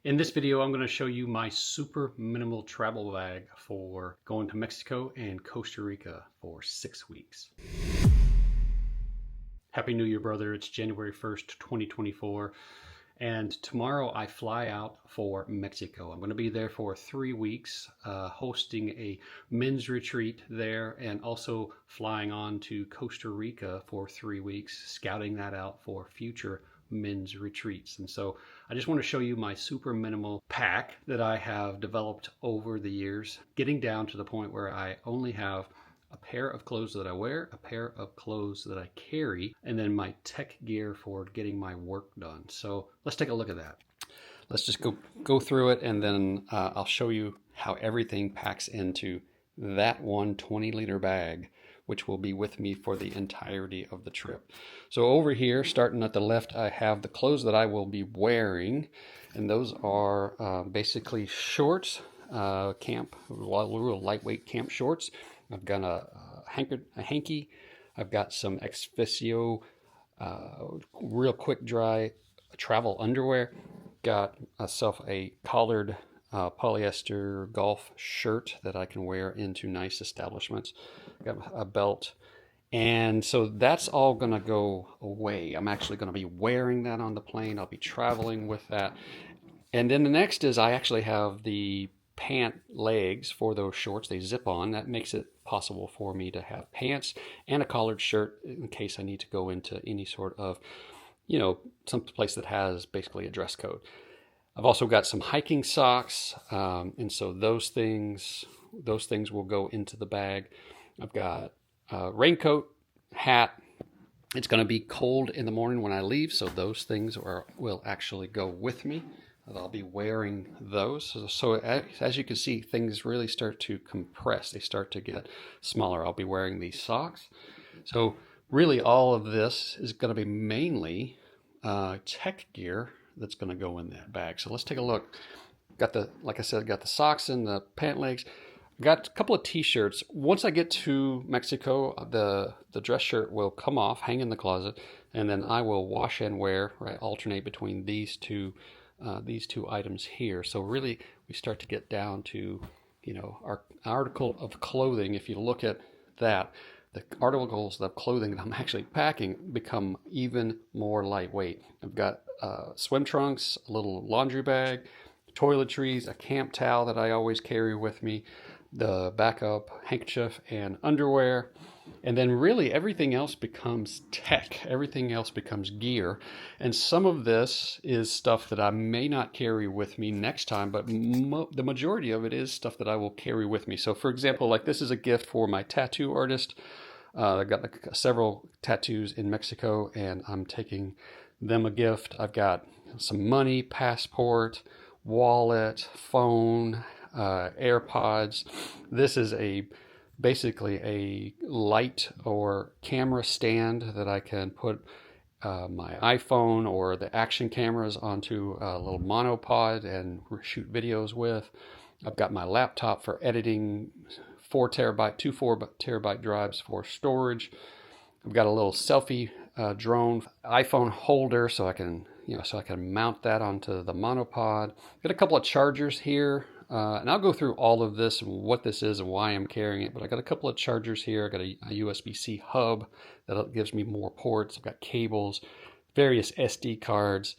In this video, I'm going to show you my super minimal travel bag for going to Mexico and Costa Rica for 6 weeks. Happy New Year, brother. It's January 1st, 2024. And tomorrow I fly out for Mexico. I'm going to be there for 3 weeks, hosting a men's retreat there and also flying on to Costa Rica for 3 weeks, scouting that out for future men's retreats. And so I just want to show you my super minimal pack that I have developed over the years, getting down to the point where I only have a pair of clothes that I wear, a pair of clothes that I carry, and then my tech gear for getting my work done. So let's take a look at that. Let's just go through it, and then I'll show you how everything packs into that one 20-liter bag, which will be with me for the entirety of the trip. So over here, starting at the left, I have the clothes that I will be wearing, and those are basically shorts, real lightweight camp shorts. I've got a hanky. I've got some Exfisio, real quick dry travel underwear. Got myself a collared polyester golf shirt that I can wear into nice establishments. Got a belt. And so that's all going to go away. I'm actually going to be wearing that on the plane. I'll be traveling with that. And then the next is I actually have the pant legs for those shorts. They zip on. That makes it possible for me to have pants and a collared shirt in case I need to go into any sort of, some place that has basically a dress code. I've also got some hiking socks, and so those things will go into the bag. I've got a raincoat, hat. It's going to be cold in the morning when I leave, so those things will actually go with me. I'll be wearing those. So as you can see, things really start to compress. They start to get smaller. I'll be wearing these socks. So really all of this is going to be mainly tech gear that's going to go in that bag. So let's take a look. Like I said, got the socks and the pant legs. Got a couple of t-shirts. Once I get to Mexico, the dress shirt will come off, hang in the closet, and then I will wash and wear, right, alternate between these two items here. So really we start to get down to, our article of clothing. If you look at that, the articles of clothing that I'm actually packing become even more lightweight. I've got swim trunks, a little laundry bag, toiletries, a camp towel that I always carry with me, the backup handkerchief and underwear. And then really everything else becomes tech. Everything else becomes gear. And some of this is stuff that I may not carry with me next time, but the majority of it is stuff that I will carry with me. So for example, like this is a gift for my tattoo artist. I've got several tattoos in Mexico and I'm taking them a gift. I've got some money, passport, wallet, phone, AirPods. This is basically a light or camera stand that I can put my iPhone or the action cameras onto a little monopod and shoot videos with. I've got my laptop for editing, 4 terabyte drives for storage. I've got a little selfie drone iPhone holder so I can mount that onto the monopod. Got a couple of chargers here. And I'll go through all of this and what this is and why I'm carrying it. But I got a couple of chargers here. I got a USB-C hub that gives me more ports. I've got cables, various SD cards,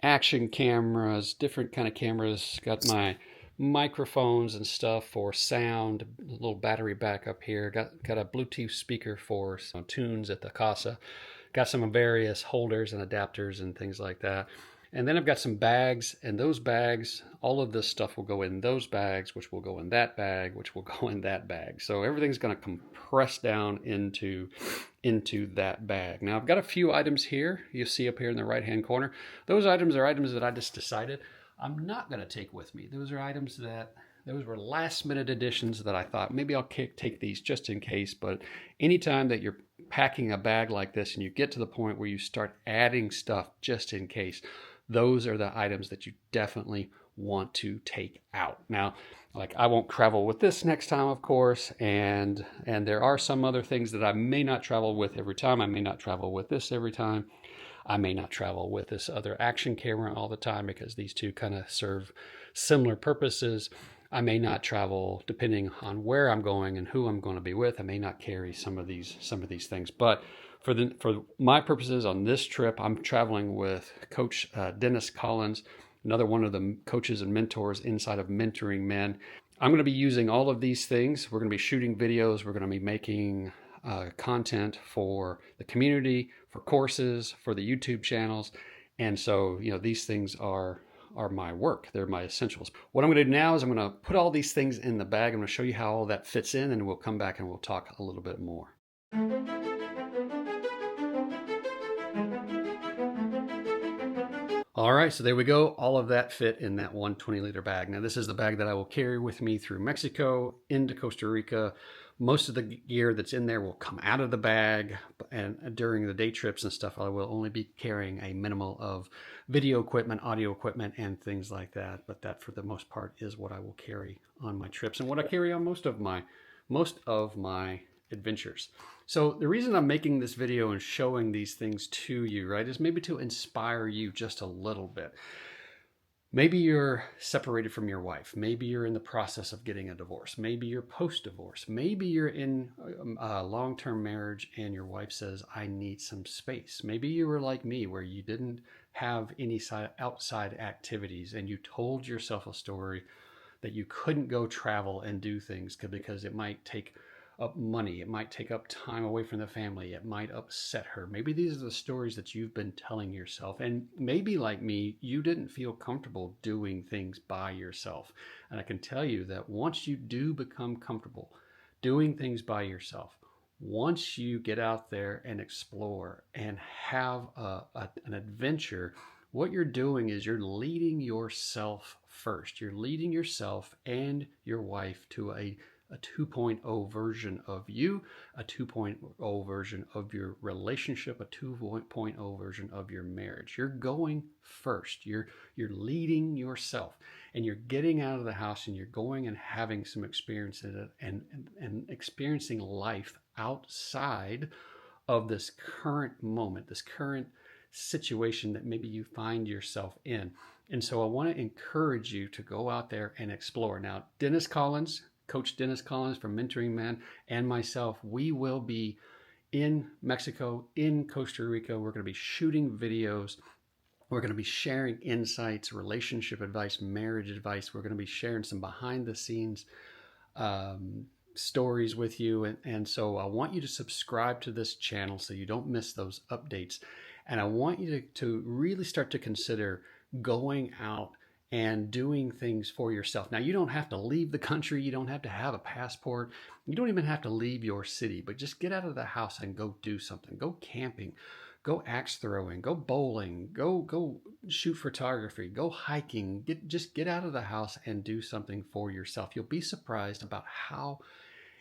action cameras, different kind of cameras. Got my microphones and stuff for sound. A little battery backup here. Got a Bluetooth speaker for some tunes at the Costa. Got some various holders and adapters and things like that. And then I've got some bags, and those bags, all of this stuff will go in those bags, which will go in that bag, which will go in that bag. So everything's going to compress down into that bag. Now I've got a few items here you see up here in the right-hand corner. Those items are items that I just decided I'm not going to take with me. Those were last-minute additions that I thought maybe I'll take these just in case. But anytime that you're packing a bag like this and you get to the point where you start adding stuff just in case, those are the items that you definitely want to take out. Now, like I won't travel with this next time, of course, and there are some other things that I may not travel with every time. I may not travel with this every time. I may not travel with this other action camera all the time because these two kind of serve similar purposes. I may not travel depending on where I'm going and who I'm going to be with. I may not carry some of these things, but for my purposes on this trip, I'm traveling with Coach Dennis Collins, another one of the coaches and mentors inside of Mentoring Men. I'm going to be using all of these things. We're going to be shooting videos. We're going to be making content for the community, for courses, for the YouTube channels. And so, these things are my work. They're my essentials. What I'm going to do now is I'm going to put all these things in the bag. I'm going to show you how all that fits in, and we'll come back and we'll talk a little bit more. All right, so there we go. All of that fit in that 120-liter bag. Now, this is the bag that I will carry with me through Mexico into Costa Rica. Most of the gear that's in there will come out of the bag, and during the day trips and stuff, I will only be carrying a minimal of video equipment, audio equipment, and things like that. But that, for the most part, is what I will carry on my trips and what I carry on most of my adventures. So the reason I'm making this video and showing these things to you, right, is maybe to inspire you just a little bit. Maybe you're separated from your wife. Maybe you're in the process of getting a divorce. Maybe you're post-divorce. Maybe you're in a long-term marriage and your wife says, I need some space. Maybe you were like me, where you didn't have any outside activities and you told yourself a story that you couldn't go travel and do things because it might take up money, it might take up time away from the family, it might upset her. Maybe these are the stories that you've been telling yourself. And maybe, like me, you didn't feel comfortable doing things by yourself. And I can tell you that once you do become comfortable doing things by yourself, once you get out there and explore and have an adventure, what you're doing is you're leading yourself first. You're leading yourself and your wife to a 2.0 version of you, a 2.0 version of your relationship, a 2.0 version of your marriage. You're going first. You're leading yourself, and you're getting out of the house and you're going and having some experiences and experiencing life outside of this current moment, this current situation that maybe you find yourself in. And so I want to encourage you to go out there and explore. Now, Coach Dennis Collins from Mentoring Men, and myself, we will be in Mexico, in Costa Rica. We're going to be shooting videos. We're going to be sharing insights, relationship advice, marriage advice. We're going to be sharing some behind the scenes stories with you. And so I want you to subscribe to this channel so you don't miss those updates. And I want you to really start to consider going out and doing things for yourself. Now, you don't have to leave the country. You don't have to have a passport. You don't even have to leave your city, but just get out of the house and go do something. Go camping, go axe throwing, go bowling, go shoot photography, go hiking. Just get out of the house and do something for yourself. You'll be surprised about how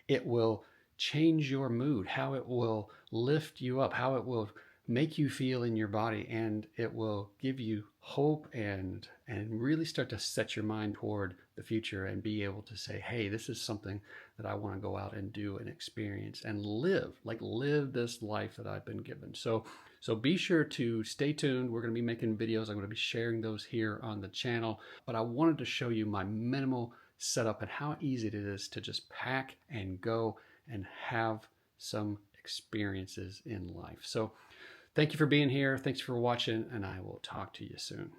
it will change your mood, how it will lift you up, how it will make you feel in your body, and it will give you hope and really start to set your mind toward the future and be able to say, hey, this is something that I want to go out and do and experience and live this life that I've been given. So be sure to stay tuned. We're going to be making videos. I'm going to be sharing those here on the channel, but I wanted to show you my minimal setup and how easy it is to just pack and go and have some experiences in life. So thank you for being here. Thanks for watching, and I will talk to you soon.